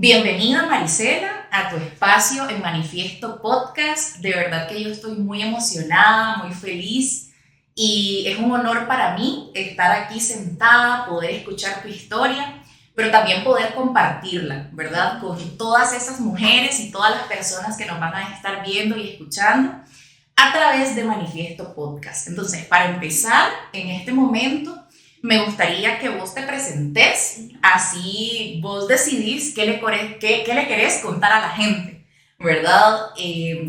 Bienvenida Marisela a tu espacio en Manifiesto Podcast. De verdad que yo estoy muy emocionada, muy feliz y es un honor para mí estar aquí sentada, poder escuchar tu historia, pero también poder compartirla, ¿verdad? Con todas esas mujeres y todas las personas que nos van a estar viendo y escuchando a través de Manifiesto Podcast. Entonces, para empezar, en este momento, me gustaría que vos te presentes, así vos decidís qué le querés contar a la gente, ¿verdad?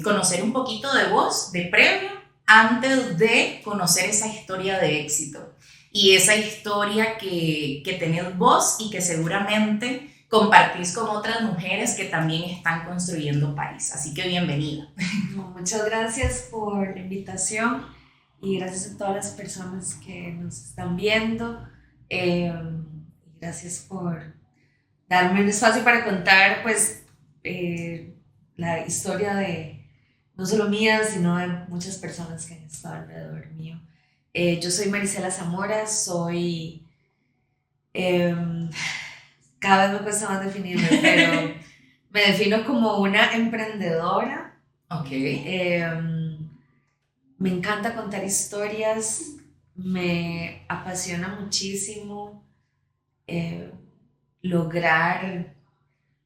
Conocer un poquito de vos, de previo, antes de conocer esa historia de éxito. Y esa historia que tenés vos y que seguramente compartís con otras mujeres que también están construyendo país. Así que bienvenida. Muchas gracias por la invitación. Y gracias a todas las personas que nos están viendo. Gracias por darme un espacio para contar pues, la historia de no solo mía, sino de muchas personas que han estado alrededor mío. Yo soy Marisela Zamora, soy... cada vez me cuesta más definirme, pero me defino como una emprendedora. Ok. Me encanta contar historias, me apasiona muchísimo lograr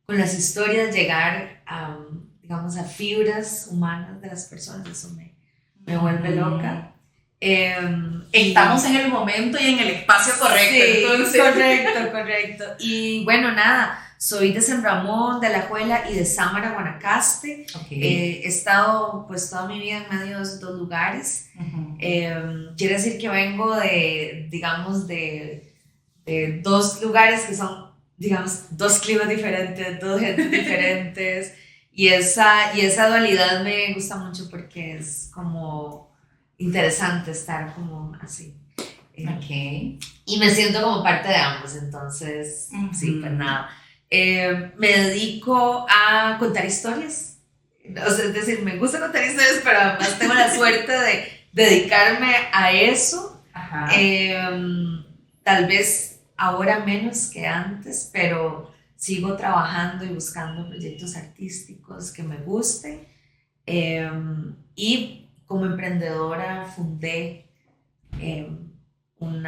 con las historias llegar a, digamos, a fibras humanas de las personas. Eso me vuelve loca. Estamos en el momento y en el espacio correcto. Sí, entonces. correcto. Y bueno, nada. Soy de San Ramón, de Alajuela y de Sámara, Guanacaste. Okay. He estado pues toda mi vida en medio de esos dos lugares. Quiere decir que vengo de, digamos, de dos lugares que son, digamos, dos climas diferentes, dos gentes diferentes. Y esa dualidad me gusta mucho porque es como interesante estar como así. Okay. Y me siento como parte de ambos, entonces, sí, pues nada. Me dedico a contar historias, o sea, es decir, me gusta contar historias, pero además tengo la suerte de dedicarme a eso. Tal vez ahora menos que antes, pero sigo trabajando y buscando proyectos artísticos que me gusten. Y como emprendedora fundé un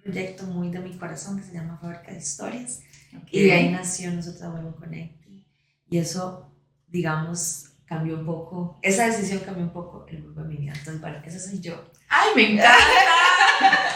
proyecto muy de mi corazón que se llama Fábrica de Historias. Okay. Y de ahí nació Nosotras Women Connecting. Y eso, digamos, cambió un poco, esa decisión cambió un poco el rumbo de mi vida. Entonces, bueno, esa soy yo. ¡Ay, me encanta!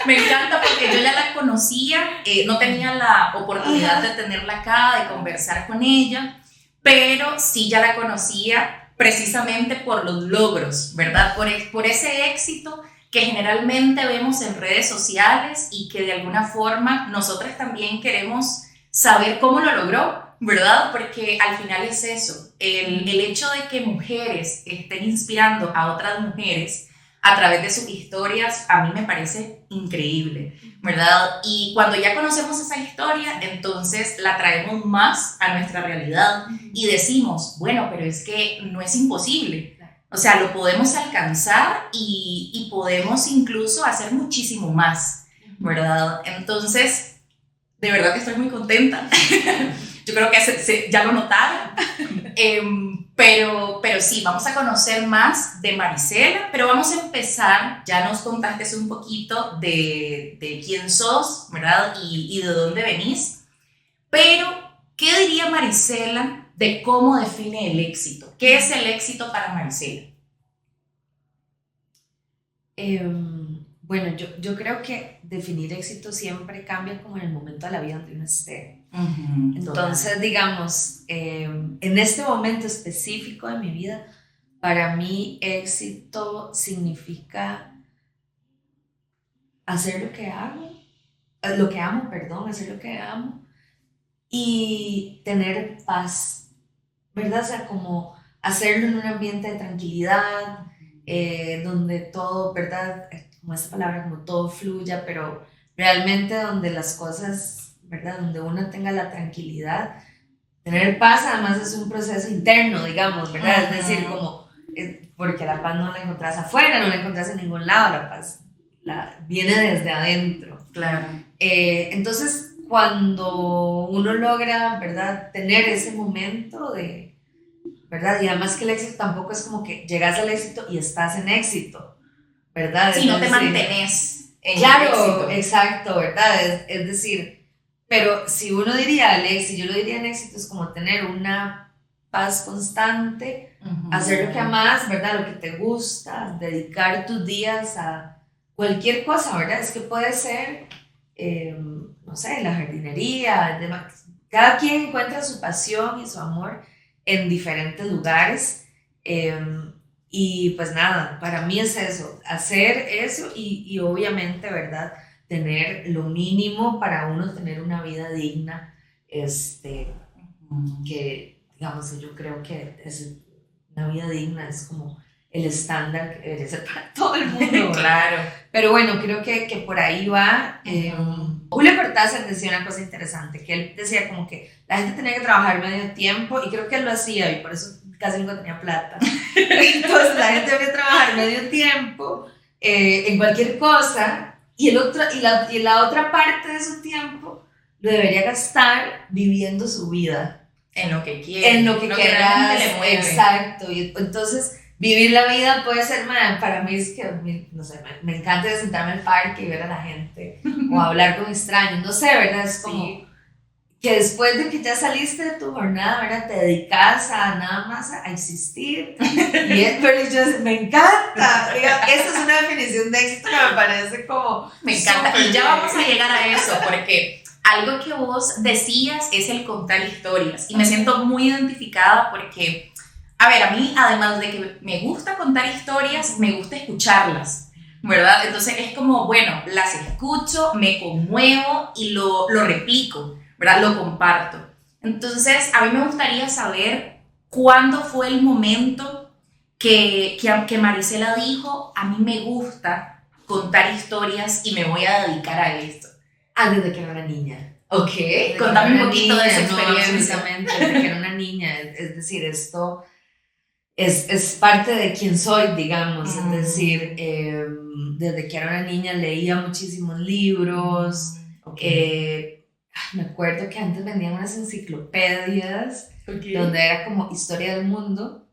Me encanta porque yo ya la conocía, no tenía la oportunidad de tenerla acá, de conversar con ella, pero sí ya la conocía precisamente por los logros, ¿verdad? Por ese éxito que generalmente vemos en redes sociales y que de alguna forma nosotras también queremos saber cómo lo logró, ¿verdad? Porque al final es eso, el hecho de que mujeres estén inspirando a otras mujeres a través de sus historias, a mí me parece increíble, ¿verdad? Y cuando ya conocemos esa historia, entonces la traemos más a nuestra realidad y decimos, bueno, pero es que no es imposible. O sea, lo podemos alcanzar y podemos incluso hacer muchísimo más, ¿verdad? Entonces, de verdad que estoy muy contenta. Yo creo que ya lo notaron. Pero sí, vamos a conocer más de Marisela, pero vamos a empezar, ya nos contaste un poquito de quién sos, ¿verdad? Y de dónde venís. Pero, ¿qué diría Marisela de cómo define el éxito? ¿Qué es el éxito para Marisela? Bueno, yo creo que definir éxito siempre cambia como en el momento de la vida donde uno esté. Entonces, digamos, en este momento específico de mi vida, para mí éxito significa hacer lo que amo, hacer lo que amo y tener paz, ¿verdad? O sea, como hacerlo en un ambiente de tranquilidad, donde todo, ¿verdad? Como esta palabra, como todo fluya, pero realmente donde las cosas, ¿verdad? Donde uno tenga la tranquilidad. Tener paz además es un proceso interno, digamos, ¿verdad? Es decir, como, porque la paz no la encontrás afuera, no la encontrás en ningún lado, la paz viene desde adentro. Claro. Entonces, cuando uno logra, ¿verdad?, tener ese momento de, ¿verdad? Y además que el éxito tampoco es como que llegas al éxito y estás en éxito, ¿verdad? Si no te mantenés en claro, el éxito. Exacto, ¿verdad? Es decir, pero si uno diría el éxito, yo lo diría en éxito, es como tener una paz constante, hacer lo que amas, ¿verdad? Lo que te gusta, dedicar tus días a cualquier cosa, ¿verdad? Es que puede ser, no sé, la jardinería, cada quien encuentra su pasión y su amor en diferentes lugares. Y pues nada, para mí es eso, hacer eso y obviamente, ¿verdad? Tener lo mínimo para uno tener una vida digna, que digamos, yo creo que una vida digna es como el estándar que debe ser para todo el mundo. Claro. Pero bueno, creo que por ahí va. Julio Cortázar decía una cosa interesante, que él decía como que la gente tenía que trabajar medio tiempo, y creo que él lo hacía, y por eso casi nunca tenía plata. Entonces la gente debe trabajar medio tiempo en cualquier cosa, y la otra parte de su tiempo lo debería gastar viviendo su vida. En lo que quiere. En lo que realmente le mueve. Exacto. Y entonces, vivir la vida puede ser, para mí es que, no sé, me encanta sentarme en el parque y ver a la gente, o hablar con extraños, no sé, ¿verdad? Es como sí. Que después de que ya saliste de tu jornada, ¿verdad? Te dedicas a nada más a existir. Pero yo, me encanta. Esa es una definición de éxito que me parece como... Me encanta. Y ya vamos a llegar a eso, porque algo que vos decías es el contar historias. Y me siento muy identificada porque, a ver, a mí, además de que me gusta contar historias, me gusta escucharlas, ¿verdad? Entonces es como, bueno, las escucho, me conmuevo y lo replico, ¿verdad? Lo comparto. Entonces, a mí me gustaría saber cuándo fue el momento que Marisela dijo, a mí me gusta contar historias y me voy a dedicar a esto. Desde que era una niña. Ok, contame un poquito de esa experiencia. No, desde que era una niña, es decir, esto es parte de quién soy, digamos, es decir, desde que era una niña leía muchísimos libros, me acuerdo que antes vendían unas enciclopedias donde era como historia del mundo,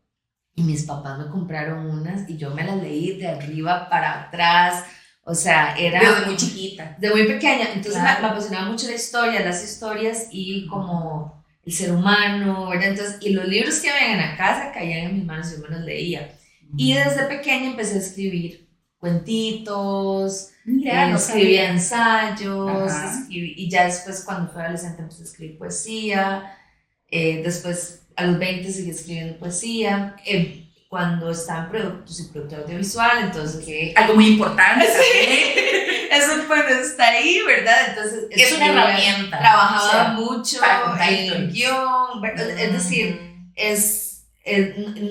y mis papás me compraron unas y yo me las leí de arriba para atrás. O sea, era... Desde muy chiquita. De muy pequeña. Entonces claro. me apasionaba mucho la historia, las historias y como el ser humano, ¿verdad? Entonces, y los libros que venían a casa caían en mis manos y yo me los leía. Y desde pequeña empecé a escribir cuentitos, escribía ensayos, y ya después cuando fui adolescente empecé a escribir poesía, después a los 20 seguí escribiendo poesía, cuando estaba en producto audiovisual, entonces... Algo muy importante. Eso pues está ahí, ¿verdad? Entonces... Es una herramienta. Trabajaba mucho en el guión, es decir,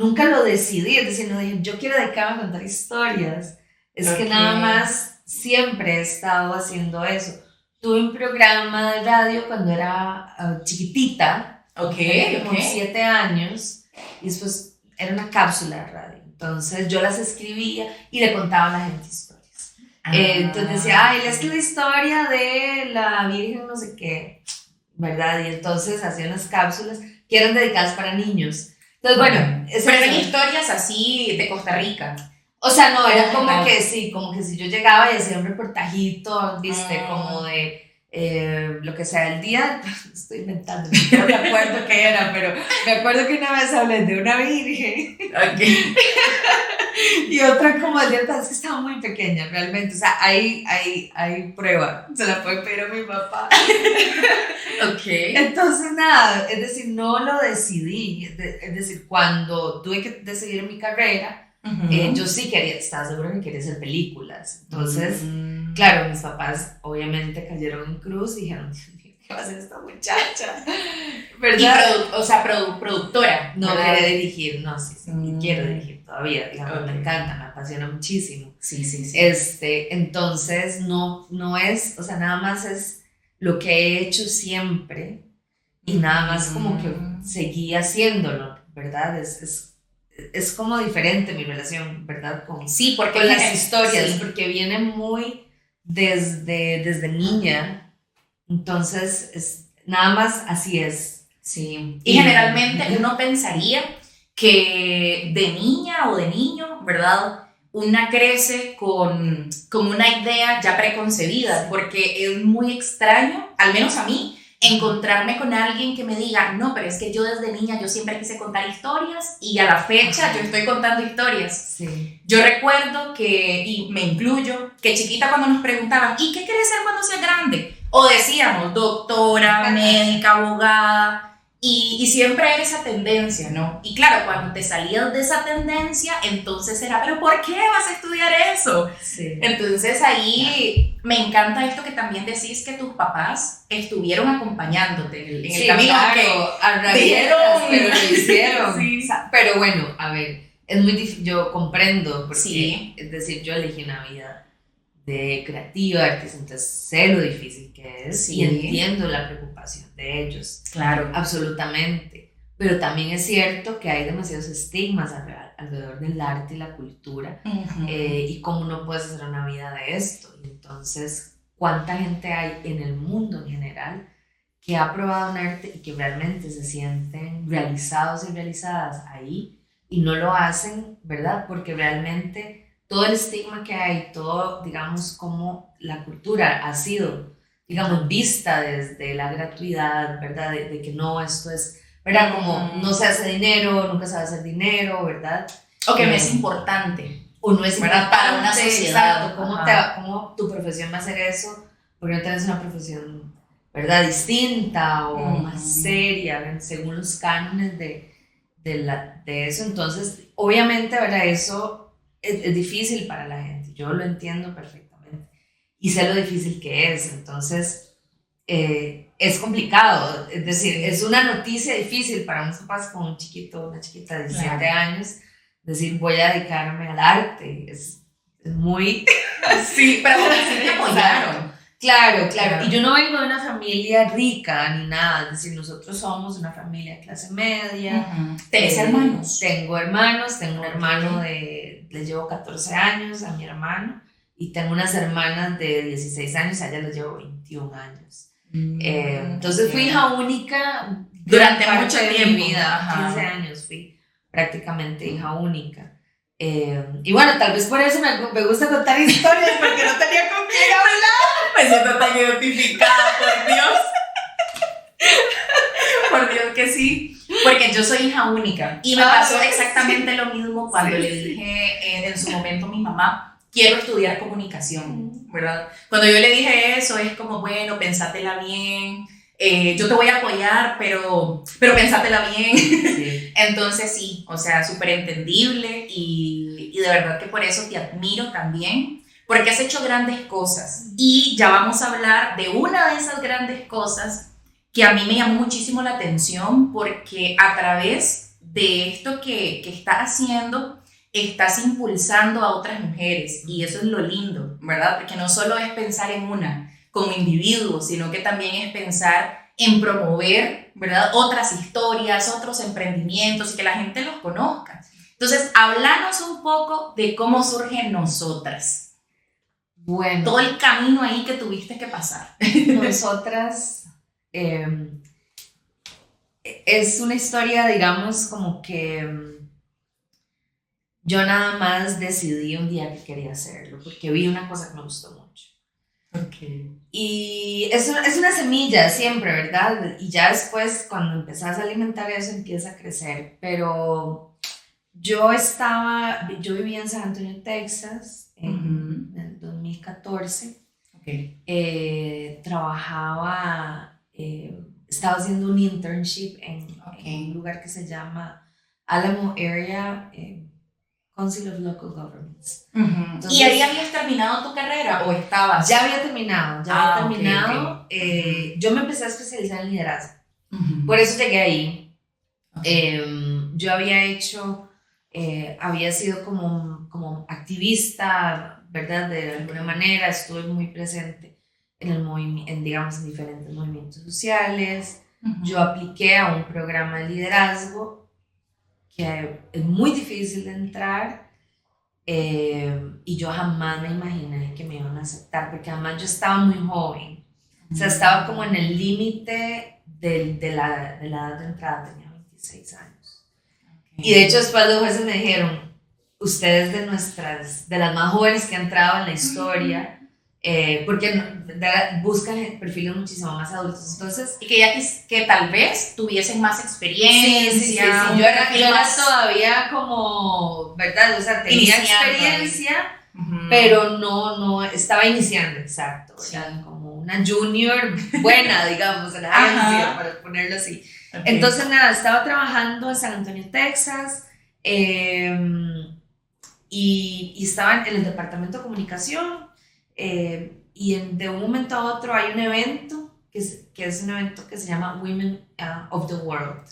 nunca lo decidí, es decir, no dije, yo quiero dedicarme a contar historias, es que nada más siempre he estado haciendo eso. Tuve un programa de radio cuando era chiquitita, como 7 años, y después era una cápsula de radio, entonces yo las escribía y le contaba a la gente historias. Entonces decía, es que la historia de la Virgen no sé qué, ¿verdad? Y entonces hacía unas cápsulas que eran dedicadas para niños. Entonces, bueno, pero eran historias así de Costa Rica. O sea, no, era como que sí, como que si yo llegaba y hacía un reportajito, ¿viste? Como de lo que sea el día, estoy inventando, no me acuerdo qué era, pero me acuerdo que una vez hablé de una virgen. Y otra como el día, es que estaba muy pequeña realmente, o sea, hay prueba, se la puede pedir a mi papá. Entonces nada, es decir, no lo decidí, es decir, cuando tuve que decidir mi carrera, yo sí estaba segura que quería hacer películas. Entonces, claro, mis papás obviamente cayeron en cruz y dijeron, ¿qué va a hacer esta muchacha? ¿Verdad? Productora. No, quiere dirigir, no, sí, quiero dirigir todavía, digamos, me encanta, me apasiona muchísimo. Sí. Entonces, no es, o sea, nada más es lo que he hecho siempre y nada más como que seguí haciéndolo, ¿verdad? Es como diferente mi relación, ¿verdad? Con las historias, porque viene muy desde niña, Entonces, nada más así es. Sí. Y generalmente uno pensaría que de niña o de niño, ¿verdad? Una crece con una idea ya preconcebida, porque es muy extraño, al menos a mí, encontrarme con alguien que me diga, no, pero es que yo desde niña yo siempre quise contar historias y a la fecha yo estoy contando historias. Sí. Yo recuerdo que, y me incluyo, que chiquita cuando nos preguntaban, ¿y qué quieres ser cuando seas grande? O decíamos, doctora, médica, abogada, y siempre era esa tendencia, ¿no? Y claro, cuando te salías de esa tendencia, entonces era, ¿pero por qué vas a estudiar eso? Sí. Entonces ahí me encanta esto que también decís, que tus papás estuvieron acompañándote en el camino. Claro, que a rabieta, pero lo hicieron. Sí. Pero bueno, a ver, es muy difícil, yo comprendo, porque, Sí. es decir, yo elegí una vida de creativa, artista, entonces sé lo difícil que es, Sí. y entiendo la preocupación de ellos, Claro. absolutamente. Pero también es cierto que hay demasiados estigmas alrededor del arte y la cultura, y cómo no puedes hacer una vida de esto. Y entonces, ¿cuánta gente hay en el mundo en general que ha probado un arte y que realmente se sienten realizados y realizadas ahí y no lo hacen, ¿verdad? Porque realmente todo el estigma que hay, todo, digamos, como la cultura ha sido, digamos, vista desde la gratuidad, ¿verdad? De que no, esto es, ¿verdad? Como no se hace dinero, nunca se va a hacer dinero, ¿verdad? O que no es importante. O no es ¿verdad? importante Para una sociedad. Exacto, ¿cómo tu profesión va a hacer eso? Porque no tienes una profesión, ¿verdad? Distinta o más seria, según los cánones de eso. Entonces, obviamente, ¿verdad? Eso es difícil para la gente, yo lo entiendo perfectamente y sé lo difícil que es, entonces es complicado, es decir, es una noticia difícil para unos papás con un chiquito, una chiquita de 17 años, decir voy a dedicarme al arte, es muy... Sí, pero sí te apoyaron. Claro, y yo no vengo de una familia rica ni nada, es decir, nosotros somos una familia de clase media. ¿Tenés hermanos? Tengo hermanos, tengo un hermano le llevo 14 años a mi hermano, y tengo unas hermanas de 16 años, a ella les llevo 21 años. Entonces fui hija única durante mucho tiempo. De mi vida, 15 años fui prácticamente hija única. Y bueno, tal vez por eso me gusta contar historias, porque no tenía con quién hablar. Me siento tan identificada, por Dios. Por Dios que sí. Porque yo soy hija única. Y me pasó exactamente lo mismo cuando le dije en su momento a mi mamá, quiero estudiar comunicación, ¿verdad? Cuando yo le dije eso, es como, bueno, pensátela bien. Yo te voy a apoyar, pero pensátela bien. Sí. Entonces sí, o sea, súper entendible y de verdad que por eso te admiro también, porque has hecho grandes cosas y ya vamos a hablar de una de esas grandes cosas que a mí me llamó muchísimo la atención, porque a través de esto que estás haciendo, estás impulsando a otras mujeres y eso es lo lindo, ¿verdad? Porque no solo es pensar en una como individuo, sino que también es pensar en promover, ¿verdad? Otras historias, otros emprendimientos y que la gente los conozca. Entonces, háblanos un poco de cómo surge Nosotras. Bueno. Todo el camino ahí que tuviste que pasar. Nosotras es una historia, digamos, como que yo nada más decidí un día que quería hacerlo, porque vi una cosa que me gustó mucho. Okay. Y es una semilla siempre, ¿verdad? Y ya después, cuando empezás a alimentar eso, empieza a crecer. Pero yo vivía en San Antonio, Texas, en el 2014. Okay. Trabajaba, estaba haciendo un internship en un lugar que se llama Alamo Area Council of Local Governments. Entonces, ¿y ahí habías terminado tu carrera o estabas? Ya había terminado. Okay. Yo me empecé a especializar en liderazgo. Por eso llegué ahí. Okay. Yo había sido como activista, ¿verdad? De alguna manera, estuve muy presente digamos, en diferentes movimientos sociales. Yo apliqué a un programa de liderazgo que es muy difícil de entrar, y yo jamás me imaginé que me iban a aceptar, porque además yo estaba muy joven. O sea, estaba como en el límite de la edad de entrada, tenía 26 años. Y de hecho después los jueces me dijeron, ustedes de las más jóvenes que han entrado en la historia, porque buscan perfiles muchísimo más adultos, entonces... Y que ya que tal vez tuviesen más experiencia. Sí. Yo era todavía como, ¿verdad? O sea, tenía experiencia, pero no, estaba iniciando, exacto, ¿verdad? Como una junior buena, digamos, en la agencia, para ponerlo así. Okay. Entonces, nada, estaba trabajando en San Antonio, Texas, y estaba en el departamento de comunicación, y de un momento a otro hay un evento que es un evento que se llama Women of the World.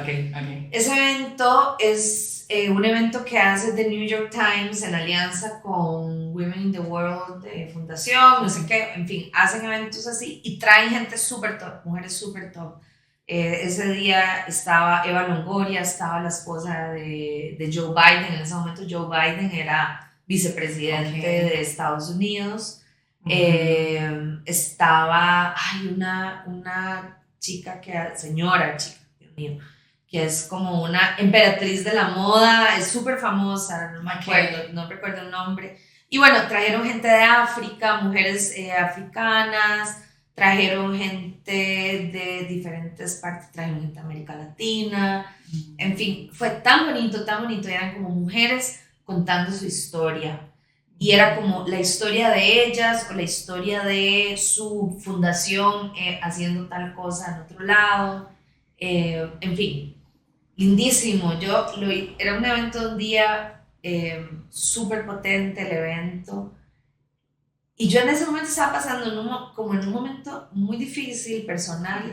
Okay. Ese evento es un evento que hace The New York Times en alianza con Women in the World Fundación, no sé qué, en fin, hacen eventos así y traen gente súper top, mujeres súper top. Ese día estaba Eva Longoria, estaba la esposa de Joe Biden. En ese momento Joe Biden era vicepresidente de Estados Unidos. Estaba una chica, Dios mío, que es como una emperatriz de la moda, es súper famosa, no recuerdo el nombre. Y bueno, trajeron gente de África, mujeres africanas, trajeron gente de diferentes partes, trajeron gente de América Latina, en fin, fue tan bonito, eran como mujeres contando su historia, y era como la historia de ellas o la historia de su fundación haciendo tal cosa en otro lado, en fin, lindísimo. Era un evento de un día súper potente el evento. Y yo en ese momento estaba pasando como en un momento muy difícil, personal.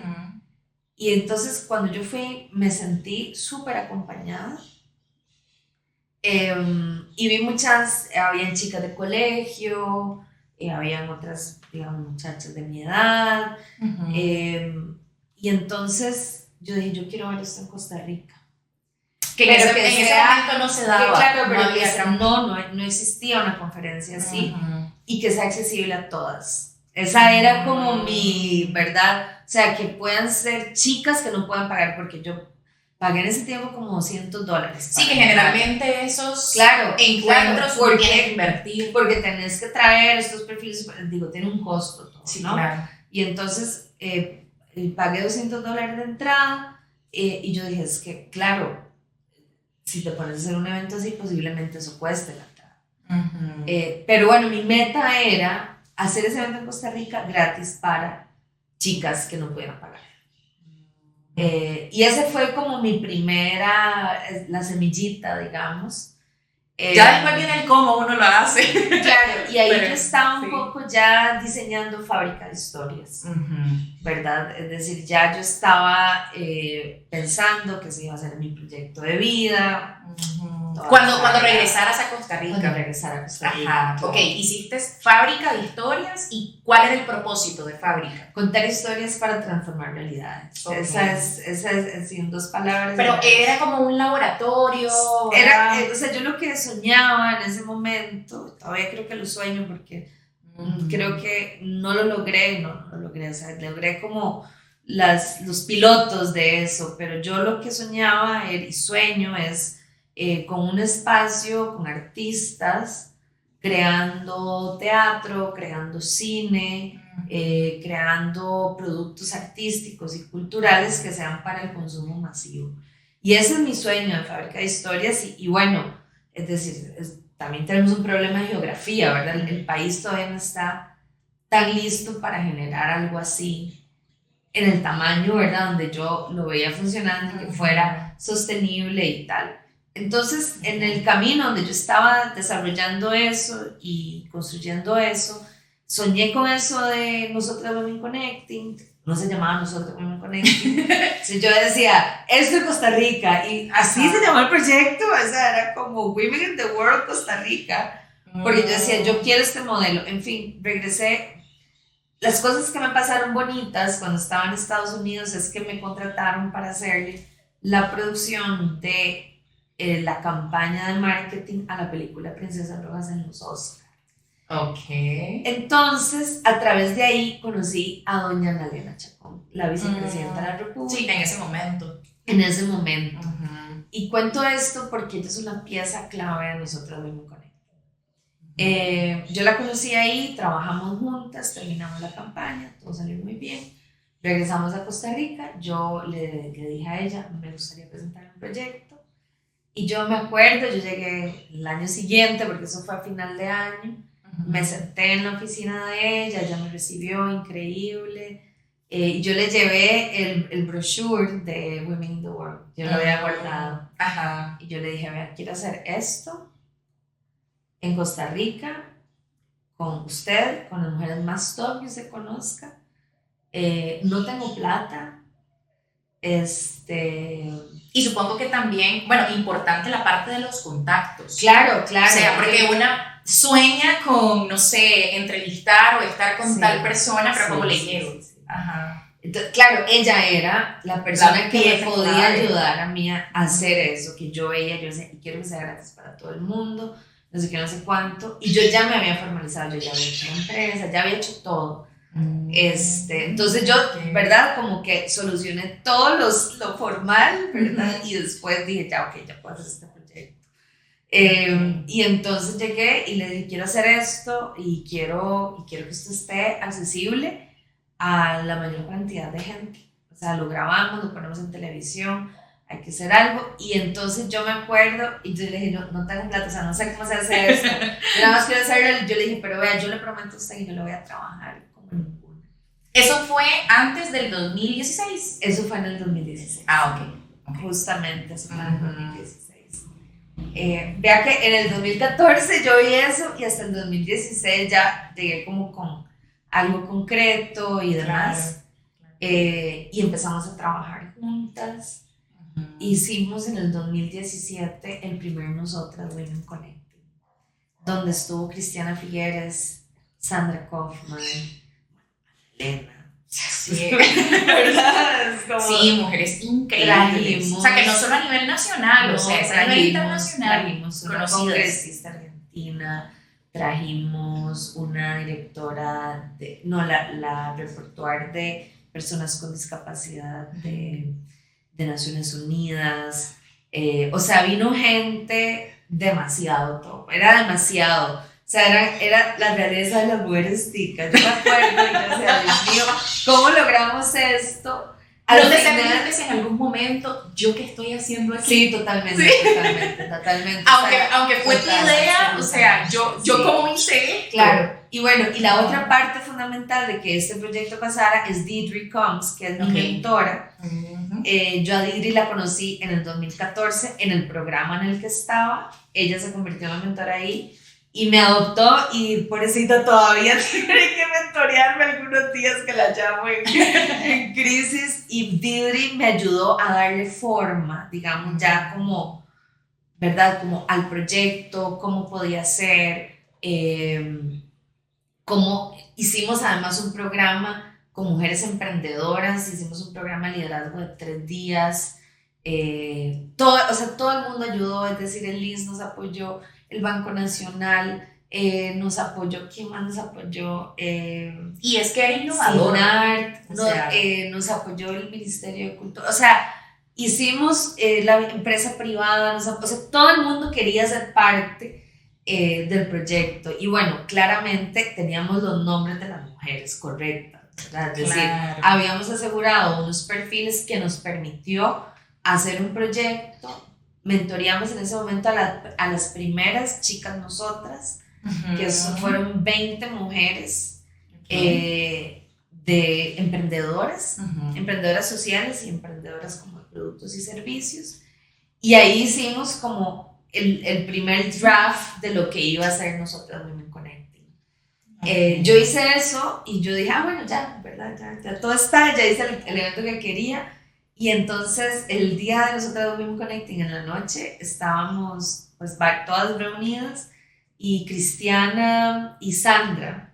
Y entonces cuando yo fui, me sentí súper acompañada. Y vi habían chicas de colegio, habían otras, digamos, muchachas de mi edad. Y entonces yo dije, yo quiero ver esto en Costa Rica. Que en ese momento no se daba. Claro, pero no existía una conferencia así. Y que sea accesible a todas. Esa era como mi, ¿verdad? O sea, que puedan ser chicas que no puedan pagar, porque yo pagué en ese tiempo como $200. Sí, que generalmente esos encuentros porque tienes que invertir. Porque tenés que traer estos perfiles, tiene un costo todo, sí, ¿no? Claro. Y entonces pagué $200 de entrada, y yo dije, es que, claro, si te pones a hacer un evento así, posiblemente eso cueste la entrada. Pero bueno, mi meta era hacer ese evento en Costa Rica gratis para chicas que no pudieran pagar. Y ese fue como mi la semillita, después viene el cómo uno lo hace. Claro, y ahí yo estaba un poco ya diseñando Fábrica de Historias, ¿verdad? Es decir, ya yo estaba pensando que ese iba a ser mi proyecto de vida. Cuando regresaras a Costa Rica. Cuando regresara a Costa Rica. Ajá, ok, hiciste Fábrica de Historias, ¿y cuál era el propósito de Fábrica? Contar historias para transformar realidades. Okay. Esa es en 2 palabras. Pero era como un laboratorio. O sea, yo lo que soñaba en ese momento, todavía creo que lo sueño porque creo que no lo logré, o sea, logré como los pilotos de eso, pero yo lo que soñaba y sueño es con un espacio, con artistas, creando teatro, creando cine, creando productos artísticos y culturales que sean para el consumo masivo. Y ese es mi sueño de Fábrica de Historias. Y bueno, es decir, también tenemos un problema de geografía, ¿verdad? El país todavía no está tan listo para generar algo así en el tamaño, ¿verdad? Donde yo lo veía funcionando y que fuera sostenible y tal. Entonces, en el camino donde yo estaba desarrollando eso y construyendo eso, soñé con eso de Nosotras Women Connecting. No se llamaba Nosotras Women Connecting. Entonces yo decía, esto es Costa Rica. Y así se llamó el proyecto. O sea, era como Women in the World Costa Rica. Porque yo decía, yo quiero este modelo. En fin, regresé. Las cosas que me pasaron bonitas cuando estaba en Estados Unidos es que me contrataron para hacerle la producción de la campaña de marketing a la película Princesas Rojas en los Oscars. Ok. Entonces, a través de ahí conocí a doña Ana Elena Chacón, la vicepresidenta de la República. Sí, en ese momento. En ese momento. Uh-huh. Y cuento esto porque ella es una pieza clave de nosotras Women Connect. Yo la conocí ahí, trabajamos juntas, terminamos la campaña, todo salió muy bien. Regresamos a Costa Rica, yo le dije a ella, me gustaría presentar un proyecto. Y yo me acuerdo, yo llegué el año siguiente, porque eso fue a final de año, me senté en la oficina de ella me recibió increíble. Y yo le llevé el brochure de Women in the World, yo lo había guardado. Ajá. Y yo le dije, vea, quiero hacer esto en Costa Rica, con usted, con las mujeres más top que usted conozca. No tengo plata. Y supongo que también, bueno, importante la parte de los contactos. Claro. O sea, porque una sueña con, no sé, entrevistar o estar con tal persona, pero ¿cómo le llego? Sí. Ajá. Entonces, claro, ella era la persona que me podía clave. ayudar a mí a hacer eso, que yo veía, yo decía, y quiero que sea gratis para todo el mundo, no sé qué, no sé cuánto, y yo ya me había formalizado, yo ya había hecho una empresa, ya había hecho todo. Entonces yo, ¿verdad? Como que solucioné todo lo formal, ¿verdad? Y después dije, ya, ok, ya puedo hacer este proyecto. Y entonces llegué y le dije, quiero hacer esto y quiero que esto esté accesible a la mayor cantidad de gente. O sea, lo grabamos, lo ponemos en televisión, hay que hacer algo. Y entonces yo me acuerdo y yo le dije, no tengo plata, o sea, no sé cómo se hace esto. Yo nada más quiero hacerlo. Yo le dije, pero vea, yo le prometo a usted que no le voy a trabajar como ninguna. ¿Eso fue antes del 2016? Eso fue en el 2016. Ah, ok. Justamente, eso fue en el 2016. Vea que en el 2014 yo vi eso y hasta el 2016 ya llegué como con algo concreto y demás. Claro. Y empezamos a trabajar juntas. Hicimos en el 2017 el primer Nosotras Women Connecting, donde estuvo Cristiana Figueres, Sandra Kaufman, Elena. Sí, ¿verdad? Sí, mujeres increíbles. O sea, que no solo a nivel nacional, o sea, es a nivel internacional. Trajimos una congresista argentina, trajimos una directora, la reportuar de personas con discapacidad de Naciones Unidas. O sea, vino gente demasiado top, era demasiado. O sea, era la realeza de las mujeres ticas. Yo me acuerdo y yo decía, Dios mío, ¿cómo logramos esto? ¿No te sentiste en algún momento yo qué estoy haciendo aquí? Sí, totalmente. Aunque fue tu idea, o sea, yo cómo hice. Claro, y bueno, y la otra parte fundamental de que este proyecto pasara es Deidre Combs, que es mi mentora. Yo a Deidre la conocí en el 2014 en el programa en el que estaba. Ella se convirtió en la mentora ahí y me adoptó, y pobrecita todavía tiene que mentorearme algunos días que la llamo en crisis, y Deidre me ayudó a darle forma, digamos, ya como, ¿verdad? Como al proyecto, cómo podía ser, cómo hicimos además un programa con mujeres emprendedoras, hicimos un programa de liderazgo de 3 días, todo el mundo ayudó, es decir, el LIS nos apoyó, el Banco Nacional nos apoyó, ¿quién más nos apoyó? Y es que era innovador. Nos apoyó el Ministerio de Cultura, o sea, hicimos la empresa privada, o sea, todo el mundo quería ser parte del proyecto, y bueno, claramente teníamos los nombres de las mujeres correctas, ¿verdad? Es decir, habíamos asegurado unos perfiles que nos permitió hacer un proyecto. Mentoreamos en ese momento a las primeras chicas nosotras, que fueron 20 mujeres de emprendedoras, emprendedoras sociales y emprendedoras como de productos y servicios. Y ahí hicimos como el primer draft de lo que iba a ser Nosotras Women Connecting. Yo hice eso y yo dije, bueno, ya, ¿verdad? Ya todo está, ya hice el evento que quería. Y entonces el día de Nosotras Women Connecting en la noche estábamos pues todas reunidas, y Cristiana y Sandra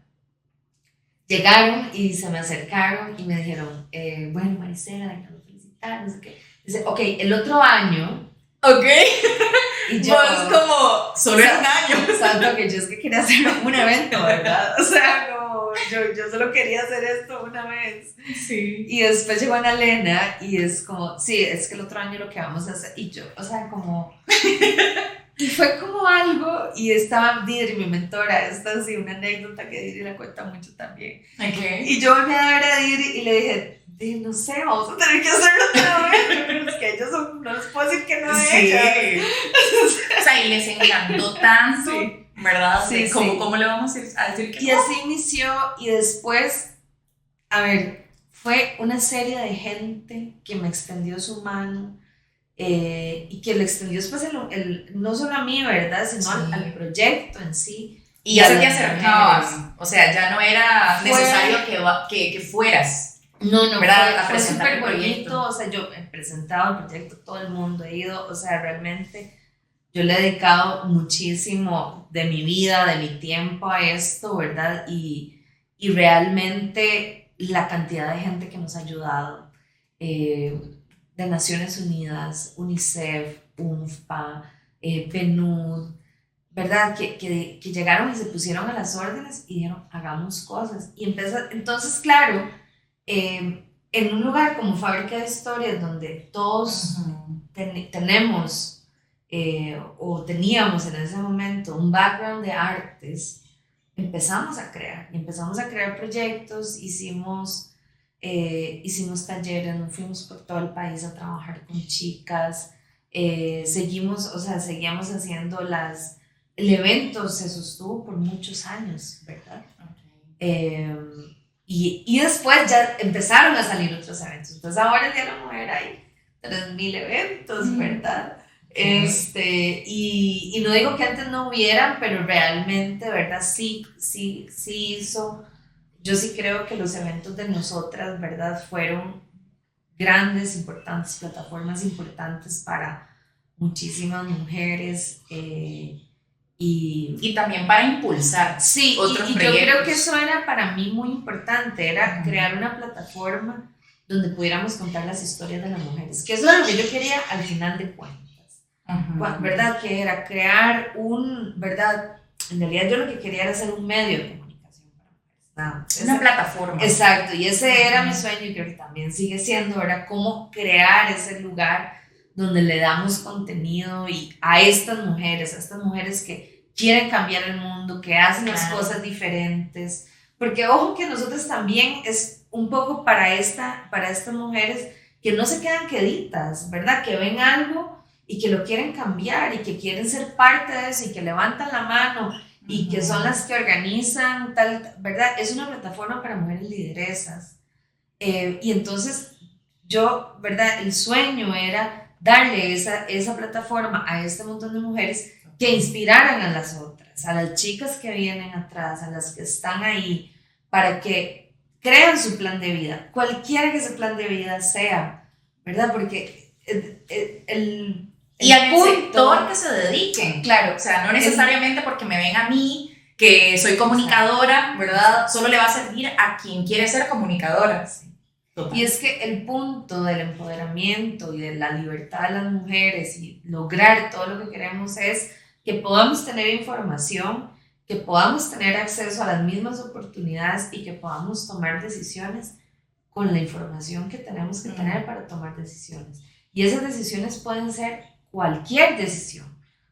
llegaron y se me acercaron y me dijeron, bueno, Maricela, déjame felicitar, no sé qué. Dice, ok, el otro año Ok. Y yo, Vos como, solo era un año. Santo, que yo es que quería hacer un evento, ¿verdad? O sea, como yo solo quería hacer esto una vez. Sí. Y después llegó Ana Elena y es como, sí, es que el otro año lo que vamos a hacer. Y yo, o sea, como... Y fue como algo, y estaba Didri, mi mentora, esta es una anécdota que Didri la cuenta mucho también. Okay. Y yo me a ver a Didri y le dije, no sé, vamos a tener que hacerlo otra vez, pero es que ellos son, no les puedo decir que no Sí. ella. O sea, y les encantó tanto, Sí. ¿verdad? Sí, ¿Cómo, sí. ¿Cómo le vamos a decir que Y así inició, y después, a ver, fue una serie de gente que me extendió su mano, y que le extendió después no solo a mí, ¿verdad? Sino Sí. al proyecto en sí. Y ya se te las acercaban, o sea, ya no era Fue- necesario que fueras. No, ¿Verdad? A fue presentar súper el bonito, proyecto. o sea, yo he presentado el proyecto, todo el mundo he ido, o sea, realmente yo le he dedicado muchísimo de mi vida, de mi tiempo a esto, ¿verdad? Y realmente la cantidad de gente que nos ha ayudado, de Naciones Unidas, UNICEF, UNFPA, PNUD, ¿verdad? Que llegaron y se pusieron a las órdenes y dijeron, hagamos cosas. Y entonces, claro, en un lugar como Fábrica de Historias, donde todos tenemos o teníamos en ese momento un background de artes, empezamos a crear proyectos, hicimos talleres, nos fuimos por todo el país a trabajar con chicas, seguimos haciendo el evento se sostuvo por muchos años, ¿verdad? Okay. Y después ya empezaron a salir otros eventos. Entonces ahora el Día de la Mujer hay 3.000 eventos, ¿verdad? Y no digo que antes no hubieran, pero realmente, ¿verdad? Sí hizo. Yo sí creo que los eventos de nosotras, ¿verdad? Fueron grandes, importantes, plataformas importantes para muchísimas mujeres. Y también para impulsar Sí, otros y yo proyectos. creo que eso era para mí muy importante, era crear una plataforma donde pudiéramos contar las historias de las mujeres, que eso es lo que yo quería al final de cuentas, ¿verdad? Que era crear ¿verdad? En realidad yo lo que quería era hacer un medio de comunicación para mujeres, nada. Una plataforma. Exacto, y ese era mi sueño y creo que también sigue siendo, ¿verdad? Cómo crear ese lugar donde le damos contenido y a estas mujeres que quieren cambiar el mundo, que hacen las cosas diferentes, porque ojo que nosotros también es un poco para estas mujeres que no se quedan queditas, ¿verdad? Que ven algo y que lo quieren cambiar y que quieren ser parte de eso y que levantan la mano y que son las que organizan tal, ¿verdad? Es una plataforma para mujeres lideresas. Y entonces yo, ¿verdad? El sueño era darle esa plataforma a este montón de mujeres que inspiraran a las otras, a las chicas que vienen atrás, a las que están ahí, para que crean su plan de vida, cualquiera que ese plan de vida sea, ¿verdad? Porque y al sector que se dediquen. Claro. O sea, no necesariamente porque me ven a mí, que soy comunicadora, ¿verdad? Solo le va a servir a quien quiere ser comunicadora. Total. Y es que el punto del empoderamiento y de la libertad de las mujeres y lograr todo lo que queremos es que podamos tener información, que podamos tener acceso a las mismas oportunidades y que podamos tomar decisiones con la información que tenemos que tener para tomar decisiones. Y esas decisiones pueden ser cualquier decisión.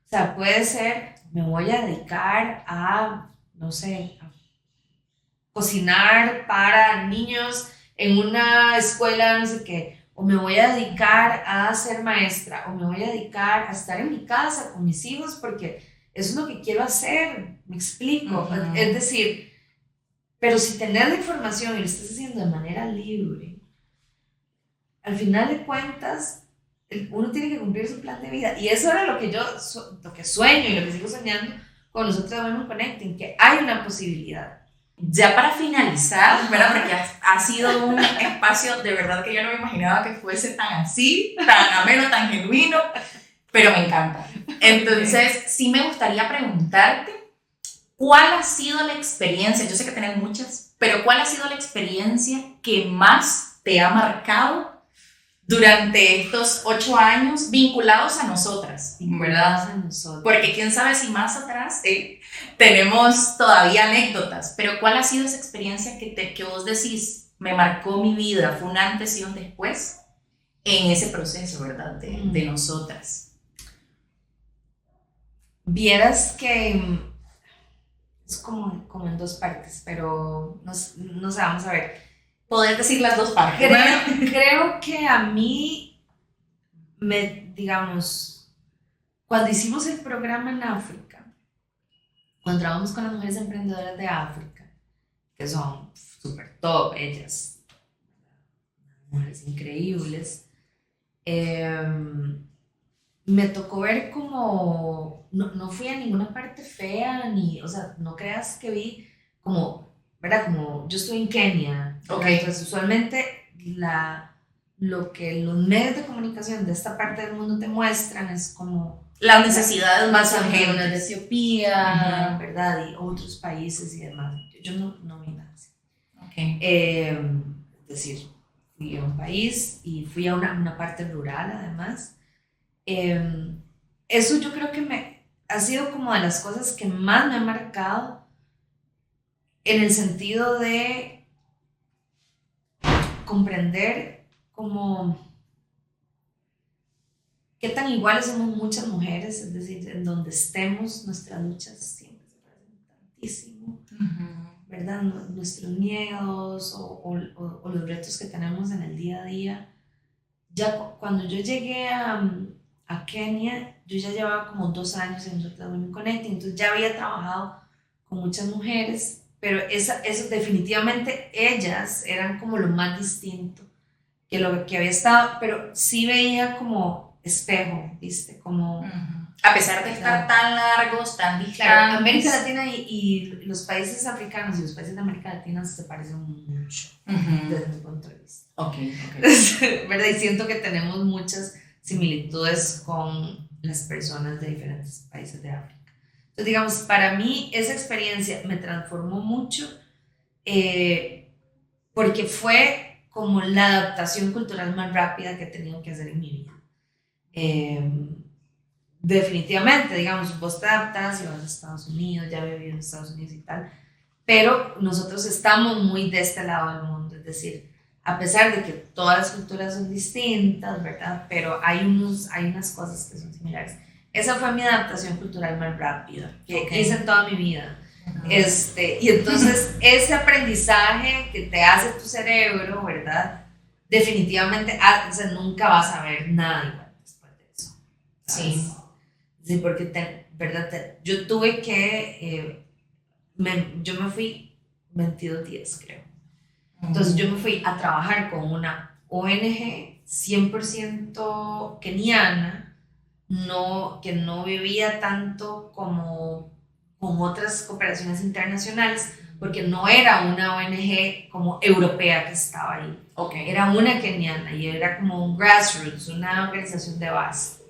O sea, puede ser, me voy a dedicar a, no sé, a cocinar para niños en una escuela, no sé qué, o me voy a dedicar a ser maestra, o me voy a dedicar a estar en mi casa con mis hijos porque eso es lo que quiero hacer, me explico. Es decir, pero si tenés la información y lo estás haciendo de manera libre, al final de cuentas, uno tiene que cumplir su plan de vida. Y eso era lo que yo lo que sueño y lo que sigo soñando con nosotros de Women Connecting, que hay una posibilidad. Ya para finalizar, ¿verdad? Porque ha sido un espacio de verdad que yo no me imaginaba que fuese tan así, tan ameno, tan genuino, pero me encanta. Entonces, sí me gustaría preguntarte, ¿cuál ha sido la experiencia? Yo sé que tenés muchas, pero ¿cuál ha sido la experiencia que más te ha marcado durante estos 8 años vinculados a nosotras, ¿verdad? A nosotros. Porque quién sabe si más atrás tenemos todavía anécdotas, pero ¿cuál ha sido esa experiencia que vos decís, me marcó mi vida, fue un antes y un después en ese proceso, ¿verdad? De nosotras. Vieras que es como en dos partes, pero no sé, vamos a ver. Poder decir las dos partes. Creo que a mí, digamos, cuando hicimos el programa en África, cuando trabajamos con las mujeres emprendedoras de África, que son súper top, ellas, mujeres increíbles, me tocó ver como, no fui a ninguna parte fea, o sea, no creas que vi como, ¿verdad? Como yo estoy en Kenia, okay. Entonces usualmente lo que los medios de comunicación de esta parte del mundo te muestran es como las necesidades más urgentes urgentes de Etiopía, ¿verdad? Y otros países y demás. Yo no vi nada así. Okay. Es decir, fui a un país y fui a una parte rural además. Eso yo creo que ha sido como de las cosas que más me ha marcado en el sentido de comprender como qué tan iguales somos muchas mujeres, es decir, en donde estemos, nuestras luchas siempre se parecen tantísimo, ¿verdad? Nuestros miedos o los retos que tenemos en el día a día. Ya cuando yo llegué a Kenia, yo ya llevaba como 2 años en Nosotras Women Connecting, entonces ya había trabajado con muchas mujeres, pero eso definitivamente ellas eran como lo más distinto que lo que había estado, pero sí veía como espejo, ¿viste? Como... A pesar de estar tan largos, tan distantes. Claro, América Latina y los países africanos y los países de América Latina se parecen mucho desde mi punto de vista. Okay. ¿Verdad? Y siento que tenemos muchas similitudes con las personas de diferentes países de África. Entonces, digamos, para mí esa experiencia me transformó mucho porque fue como la adaptación cultural más rápida que he tenido que hacer en mi vida. Definitivamente, digamos, vos te adaptas y vas a Estados Unidos, ya he vivido en Estados Unidos y tal, pero nosotros estamos muy de este lado del mundo, es decir, a pesar de que todas las culturas son distintas, ¿verdad? Pero hay unas cosas que son similares. Esa fue mi adaptación cultural más rápida, que hice toda mi vida. Y entonces ese aprendizaje que te hace tu cerebro, ¿verdad? Definitivamente, o sea, nunca vas a ver nada igual después de eso, ¿sabes? Sí, porque, ¿verdad? Yo tuve que, yo me fui 22 días, creo. Entonces yo me fui a trabajar con una ONG 100% keniana, que no vivía tanto como con otras cooperaciones internacionales, porque no era una ONG como europea que estaba ahí. Okay. Era una keniana y era como un grassroots, una organización de base.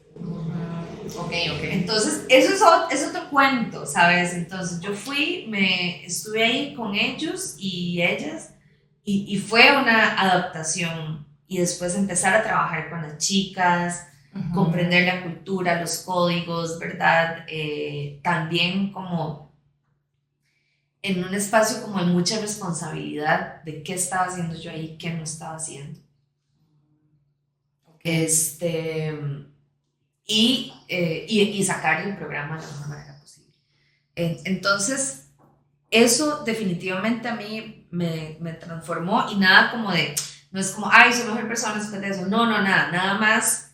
Okay. Entonces, eso es otro cuento, ¿sabes? Entonces, yo estuve ahí con ellos y ellas, y fue una adaptación. Y después empezar a trabajar con las chicas, comprender la cultura, los códigos, ¿verdad? También como en un espacio como de mucha responsabilidad de qué estaba haciendo yo ahí, qué no estaba haciendo. Y sacar el programa de la mejor manera posible. Entonces, eso definitivamente a mí me transformó, y nada como de, no es como, ay, soy mejor persona después de eso, no, nada más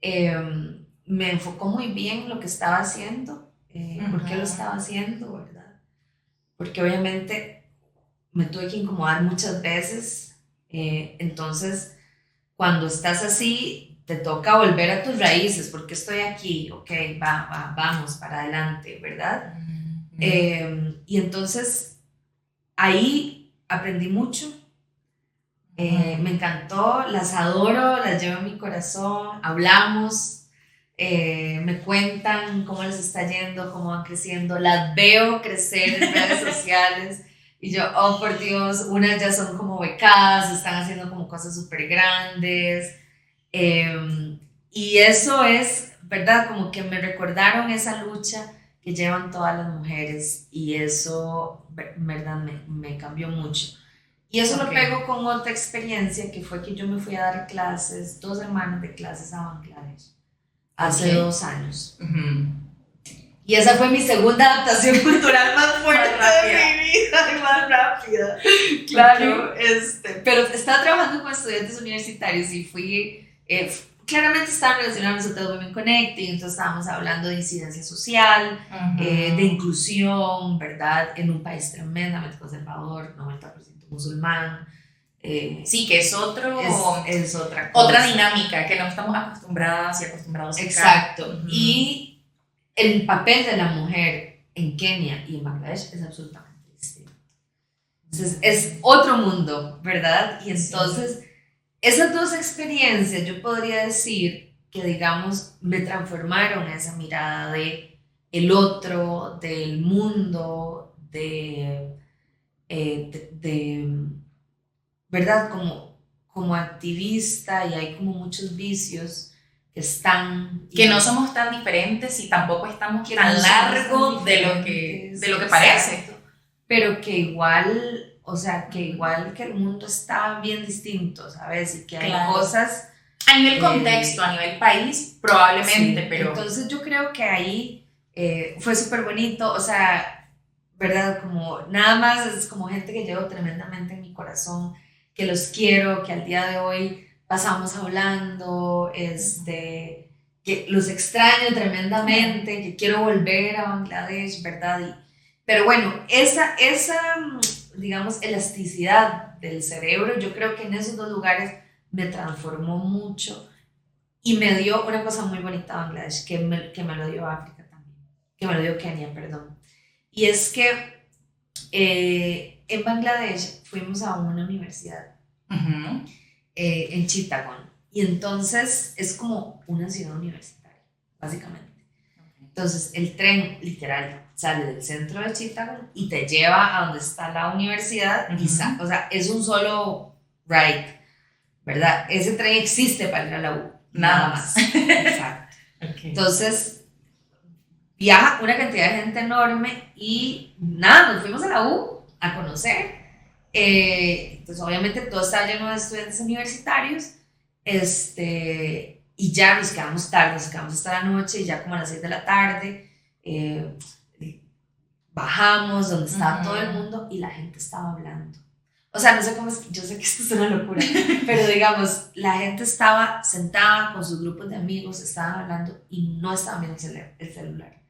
me enfocó muy bien lo que estaba haciendo, por qué lo estaba haciendo, ¿verdad? Porque obviamente me tuve que incomodar muchas veces, entonces cuando estás así, te toca volver a tus raíces, porque estoy aquí, ok, vamos para adelante, ¿verdad? Y entonces ahí aprendí mucho, me encantó, las adoro, las llevo en mi corazón, hablamos, me cuentan cómo les está yendo, cómo van creciendo, las veo crecer en redes sociales, y yo, oh por Dios, unas ya son como becadas, están haciendo como cosas súper grandes. Y eso es, ¿verdad? Como que me recordaron esa lucha que llevan todas las mujeres y eso, ¿verdad? Me cambió mucho. Y eso lo pego con otra experiencia que fue que yo me fui a dar clases, 2 semanas de clases a Bangladesh, hace 2 años. Y esa fue mi segunda adaptación cultural más fuerte de mi vida, y más rápida. Claro, pero estaba trabajando con estudiantes universitarios y fui, claramente estaban relacionados a Hotel Women Connecting, entonces estábamos hablando de incidencia social, de inclusión, ¿verdad? En un país tremendamente conservador, 90% musulmán. Sí, que es otra cosa. Otra dinámica que no estamos acostumbradas y acostumbrados a. Exacto. Y el papel de la mujer en Kenia y en Bangladesh es absolutamente distinto. Entonces, es otro mundo, ¿verdad? Y entonces, esas 2 experiencias, yo podría decir que, digamos, me transformaron esa mirada de el otro, del mundo, de ¿verdad? Como activista, y hay como muchos vicios que están... Que no somos tan diferentes y tampoco estamos tan largo de lo que parece. Exacto. Pero que igual, o sea, que igual que el mundo está bien distinto, ¿sabes? Y que hay cosas... A nivel contexto, a nivel país, probablemente, sí, pero... Entonces yo creo que ahí fue súper bonito, o sea, ¿verdad? Como nada más es como gente que llevo tremendamente en mi corazón, que los quiero, que al día de hoy pasamos hablando, que los extraño tremendamente, que quiero volver a Bangladesh, ¿verdad? Pero bueno, esa, digamos, elasticidad del cerebro, yo creo que en esos 2 lugares me transformó mucho y me dio una cosa muy bonita a Bangladesh, que me lo dio África también, que me lo dio Kenia, perdón. Y es que en Bangladesh fuimos a una universidad en Chittagong, y entonces es como una ciudad universitaria, básicamente. Entonces el tren literal sale del centro de Chittagong y te lleva a donde está la universidad, y o sea, es un solo ride, ¿verdad? Ese tren existe para ir a la U, nada más. Exacto. Entonces viaja una cantidad de gente enorme y nada, nos fuimos a la U a conocer. Entonces obviamente todo estaba lleno de estudiantes universitarios, y ya nos quedamos tarde, nos quedamos hasta la noche, y ya como a las 6 de la tarde bajamos donde estaba todo el mundo y la gente estaba hablando. O sea, no sé cómo es, yo sé que esto es una locura, pero digamos, la gente estaba sentada con sus grupos de amigos, estaban hablando y no estaban viendo el celular.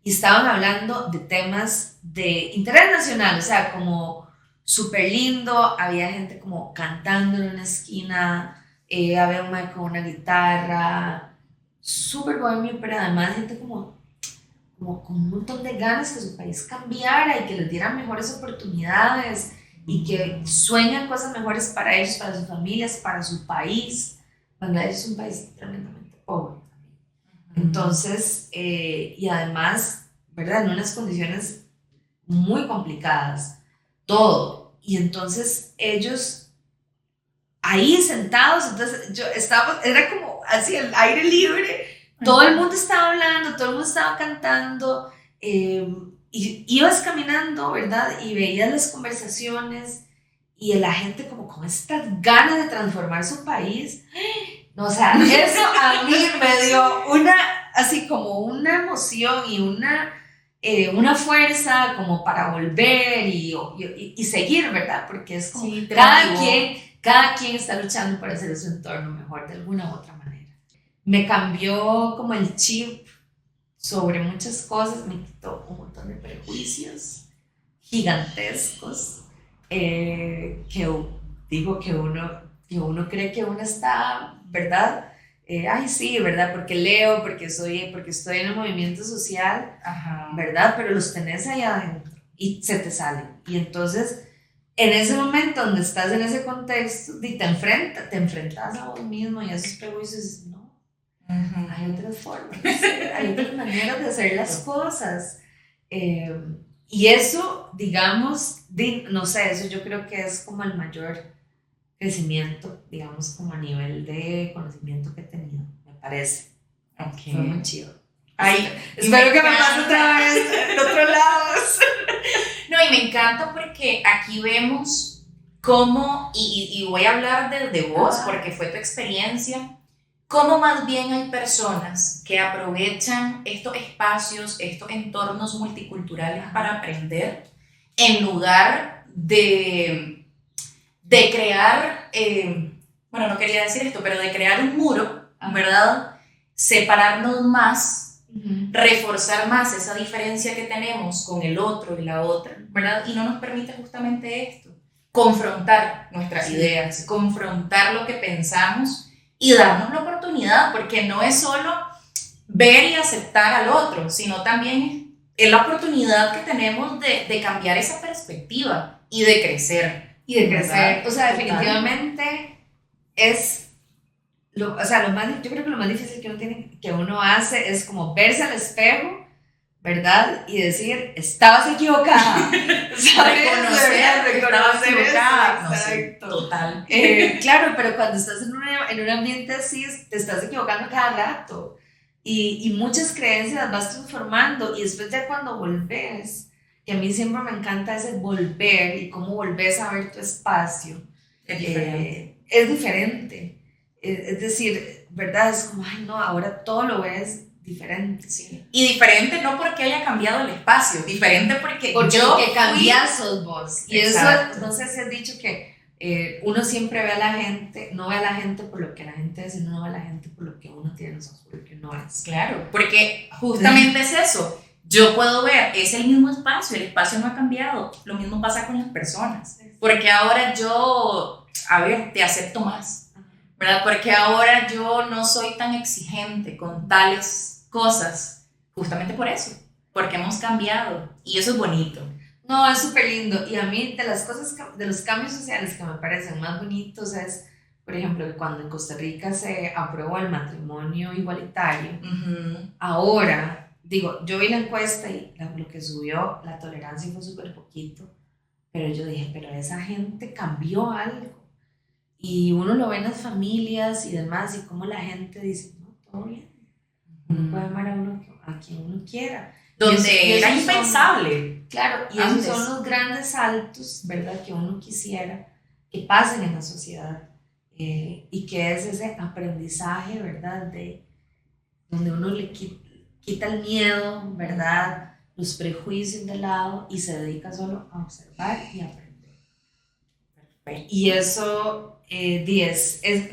Y estaban hablando de temas de interés nacional, o sea, como súper lindo, había gente como cantando en una esquina, había un man con una guitarra, súper bohemio, pero además gente como con un montón de ganas que su país cambiara y que les diera mejores oportunidades y que sueñan cosas mejores para ellos, para sus familias, para su país. Bangladesh es un país tremendamente pobre también. Entonces, y además, ¿verdad? En unas condiciones muy complicadas, todo. Y entonces ellos ahí sentados, entonces era como así el aire libre, todo el mundo estaba hablando, todo el mundo estaba cantando, y ibas caminando, ¿verdad? Y veías las conversaciones y la gente como con estas ganas de transformar su país. No, o sea, eso a mí me dio así como una emoción y una fuerza como para volver y seguir, ¿verdad? Porque es como sí, cada quien está luchando por hacer su entorno mejor de alguna u otra manera. Me cambió como el chip sobre muchas cosas, me quitó un montón de prejuicios gigantescos, que digo que uno cree que uno está, ¿verdad? Ay, sí, ¿verdad? Porque leo, porque estoy en el movimiento social, ajá, ¿verdad? Pero los tenés ahí adentro y se te salen. Y entonces, en ese momento donde estás en ese contexto, y te enfrentas a vos mismo y a esos prejuicios, no. Uh-huh. Hay otras formas de hacer, hay otras maneras de hacer las cosas. Y eso, digamos, no sé, eso yo creo que es como el mayor crecimiento, digamos, como a nivel de conocimiento que he tenido, me parece. Ok. Fue muy chido. Ay, Espero que me pase otra vez en otro lado. No, y me encanta porque aquí vemos cómo, y voy a hablar de vos porque fue tu experiencia, cómo más bien hay personas que aprovechan estos espacios, estos entornos multiculturales para aprender, en lugar de crear, bueno, no quería decir esto, pero de crear un muro, ¿verdad? Separarnos más, reforzar más esa diferencia que tenemos con el otro y la otra, ¿verdad? Y no nos permite justamente esto, confrontar nuestras ideas, confrontar lo que pensamos y darnos la oportunidad, porque no es solo ver y aceptar al otro, sino también es la oportunidad que tenemos de cambiar esa perspectiva y de crecer. Y de crecer, ¿verdad? o sea, definitivamente es... yo creo que lo más difícil que uno hace es como verse al espejo, ¿verdad? Y decir, estabas equivocada. Reconocer que estabas equivocada. No, sí, total. Claro, pero cuando estás en un ambiente así, te estás equivocando cada rato. Y muchas creencias vas transformando. Y después ya cuando volvés, que a mí siempre me encanta ese volver y cómo volvés a ver tu espacio. Es diferente. Es diferente. Es decir, ¿verdad? Es como, ay, no, ahora todo lo ves diferente. Sí. Y diferente no porque haya cambiado el espacio, diferente porque yo que cambias sos vos. Y exacto. eso, no sé si has dicho que uno siempre ve a la gente, no ve a la gente por lo que la gente es, sino ve a la gente por lo que uno tiene en los ojos, por lo que uno es. Claro, porque justamente es eso. Yo puedo ver, es el mismo espacio, el espacio no ha cambiado. Lo mismo pasa con las personas. Porque ahora yo, a ver, te acepto más, ¿verdad? Porque ahora yo no soy tan exigente con tales cosas, justamente por eso, porque hemos cambiado y eso es bonito. No, es súper lindo. Y a mí, de las cosas, de los cambios sociales que me parecen más bonitos es, por ejemplo, cuando en Costa Rica se aprobó el matrimonio igualitario. Ahora, digo, yo vi la encuesta y lo que subió, la tolerancia fue súper poquito, pero yo dije, pero esa gente cambió algo. Y uno lo ve en las familias y demás, y como la gente dice, no, todo bien. Uno puede amar a quien uno quiera. Donde era impensable. Claro, y esos son los grandes saltos, ¿verdad? Que uno quisiera que pasen en la sociedad. Y que es ese aprendizaje, ¿verdad? De donde uno le quita el miedo, ¿verdad? Los prejuicios de lado y se dedica solo a observar y aprender. Perfecto. Y eso...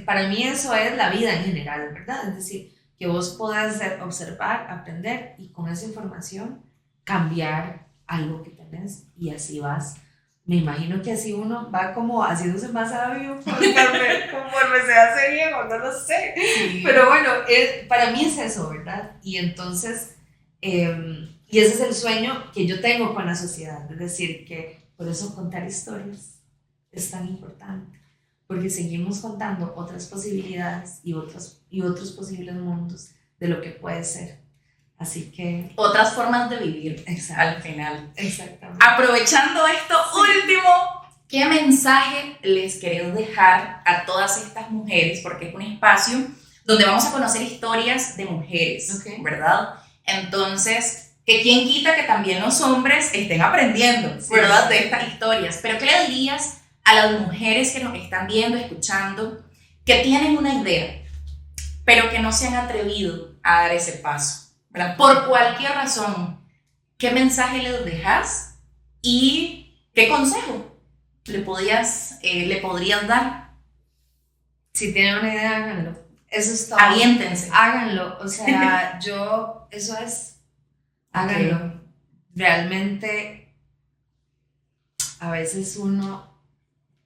para mí eso es la vida en general, ¿verdad? Es decir, que vos podás observar, aprender y con esa información cambiar algo que tenés y así vas. Me imagino que así uno va como haciéndose más sabio conforme se hace viejo, no lo sé. Sí. Pero bueno, para mí es eso, ¿verdad? Y entonces, y ese es el sueño que yo tengo con la sociedad, es decir, que por eso contar historias es tan importante. Porque seguimos contando otras posibilidades y otros posibles mundos de lo que puede ser. Así que... otras formas de vivir. Exacto. Al final. Exactamente. Aprovechando esto último, ¿qué mensaje les querés dejar a todas estas mujeres? Porque es un espacio donde vamos a conocer historias de mujeres, ¿verdad? Entonces, que quién quita que también los hombres estén aprendiendo, ¿verdad? De estas historias. Pero ¿qué le dirías a las mujeres que nos están viendo, escuchando, que tienen una idea, pero que no se han atrevido a dar ese paso, ¿verdad? Por cualquier razón, ¿qué mensaje les dejas y qué consejo le podrías dar? Si tienen una idea, háganlo. Eso es todo. Aviéntense. Háganlo. O sea, eso es, háganlo. Okay. Realmente, a veces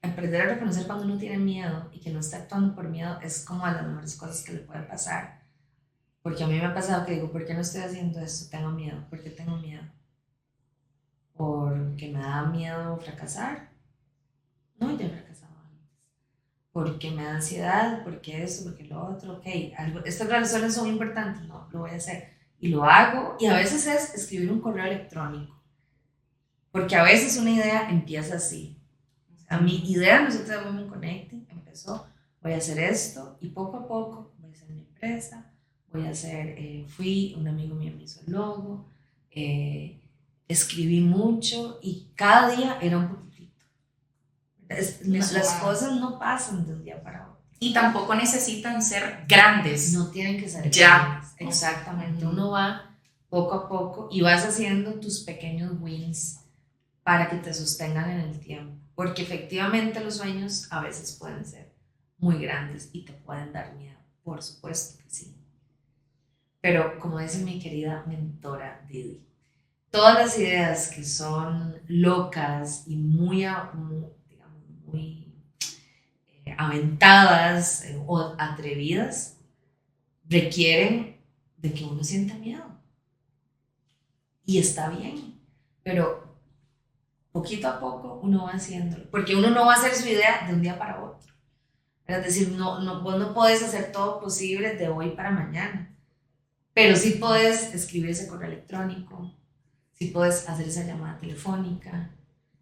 aprender a reconocer cuando uno tiene miedo y que no está actuando por miedo es como de las mejores cosas que le puede pasar. Porque a mí me ha pasado que digo, ¿por qué no estoy haciendo esto? Tengo miedo. ¿Por qué tengo miedo? ¿Porque me da miedo fracasar? No, ya he fracasado antes. ¿Porque me da ansiedad? ¿Porque eso? ¿Porque lo otro? Ok, estas razones son importantes. No, lo voy a hacer. Y lo hago. Y a veces es escribir un correo electrónico. Porque a veces una idea empieza así. A mi idea, nosotros de Women Connecting, empezó, voy a hacer esto y poco a poco voy a hacer mi empresa, voy a hacer, un amigo mío me hizo el logo, escribí mucho y cada día era un poquitito. Las cosas no pasan de un día para otro. Y tampoco necesitan ser grandes. No tienen que ser ya grandes. Exactamente. Uno va poco a poco y vas haciendo tus pequeños wins para que te sostengan en el tiempo. Porque efectivamente los sueños a veces pueden ser muy grandes y te pueden dar miedo. Por supuesto que sí. Pero como dice mi querida mentora Didi, todas las ideas que son locas y muy aventadas o atrevidas requieren de que uno sienta miedo. Y está bien, pero poquito a poco uno va haciéndolo, porque uno no va a hacer su idea de un día para otro. Es decir, vos no podés hacer todo posible de hoy para mañana, pero sí podés escribir ese correo electrónico, sí podés hacer esa llamada telefónica,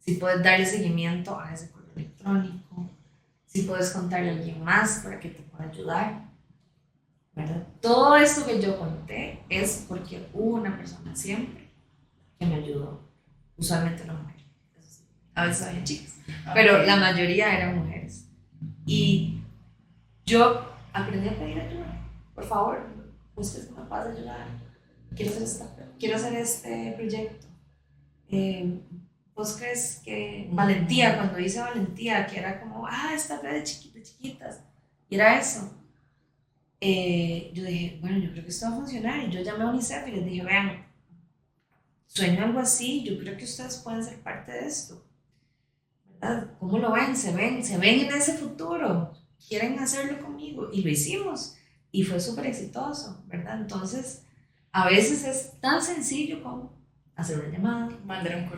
sí podés darle seguimiento a ese correo electrónico, sí podés contarle a alguien más para que te pueda ayudar, ¿verdad? Todo esto que yo conté es porque hubo una persona siempre que me ayudó, usualmente una mujer. A veces había chicas, pero la mayoría eran mujeres. Y yo aprendí a pedir ayuda. Por favor, busques que me puedas ayudar. Quiero hacer este proyecto. ¿Vos crees que valentía, cuando hice valentía, que era como, esta red de chiquitas, y era eso? Yo dije, bueno, yo creo que esto va a funcionar. Y yo llamé a UNICEF y les dije, vean, sueño algo así, yo creo que ustedes pueden ser parte de esto. ¿Verdad? ¿Cómo lo ven? ¿Se ven en ese futuro? ¿Quieren hacerlo conmigo? Y lo hicimos y fue súper exitoso, ¿verdad? Entonces, a veces es tan sencillo como hacer una llamada, mandar un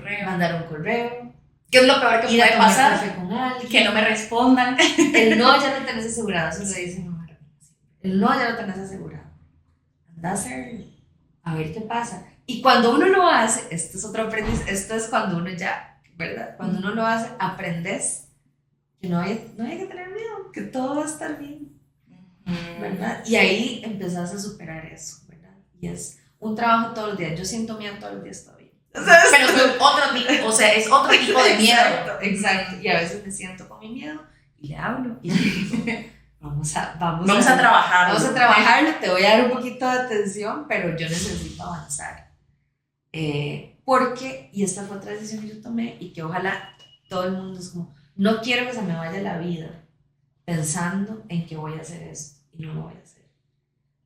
correo. ¿Qué es lo peor que puede pasar? Con alguien. Que no me respondan. El no ya lo tenés asegurado, eso lo dice mi mamá. El no ya lo tenés asegurado. Anda a hacerlo, a ver qué pasa. Y cuando uno lo hace, esto es otro aprendizaje, esto es cuando uno ya, ¿verdad? Cuando uno lo hace, aprendes que no hay que tener miedo, que todo va a estar bien, ¿verdad? Y ahí empezás a superar eso, ¿verdad? Y es un trabajo todos los días. Yo siento miedo todos los días todavía. Pero es otro tipo de miedo. Exacto. Y a veces me siento con mi miedo y le hablo y le digo, vamos a trabajarlo. Vamos a trabajarlo, te voy a dar un poquito de atención, pero yo necesito avanzar. Porque, y esta fue otra decisión que yo tomé y que ojalá todo el mundo es como, no quiero que se me vaya la vida pensando en que voy a hacer esto y no lo voy a hacer.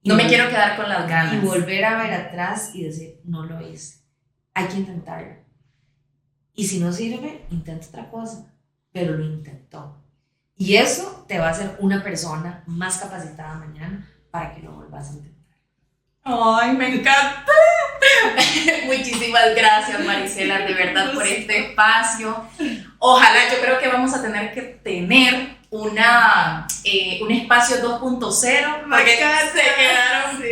No me quiero quedar con las ganas. Y volver a ver atrás y decir, no lo hice. Hay que intentarlo. Y si no sirve, intenta otra cosa. Pero lo intentó. Y eso te va a hacer una persona más capacitada mañana para que lo vuelvas a intentar. ¡Ay, me encanta! Muchísimas gracias, Marisela, de verdad, por este espacio. Ojalá, yo creo que vamos a tener que tener un espacio 2.0 porque se quedaron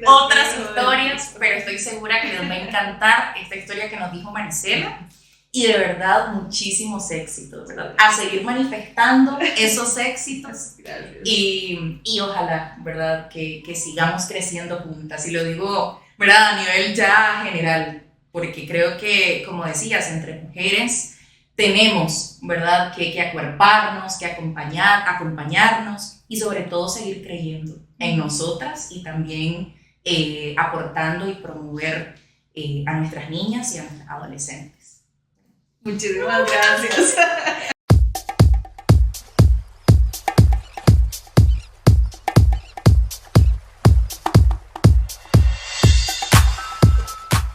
otras historias, pero estoy segura que les va a encantar esta historia que nos dijo Marisela. Y de verdad, muchísimos éxitos, ¿verdad? A seguir manifestando esos éxitos. Y ojalá, ¿verdad? Que sigamos creciendo juntas. Y lo digo, ¿verdad? A nivel ya general, porque creo que, como decías, entre mujeres tenemos, ¿verdad? Que acuerparnos, que acompañarnos y sobre todo seguir creyendo en nosotras y también aportando y promover a nuestras niñas y a nuestras adolescentes. Muchísimas gracias.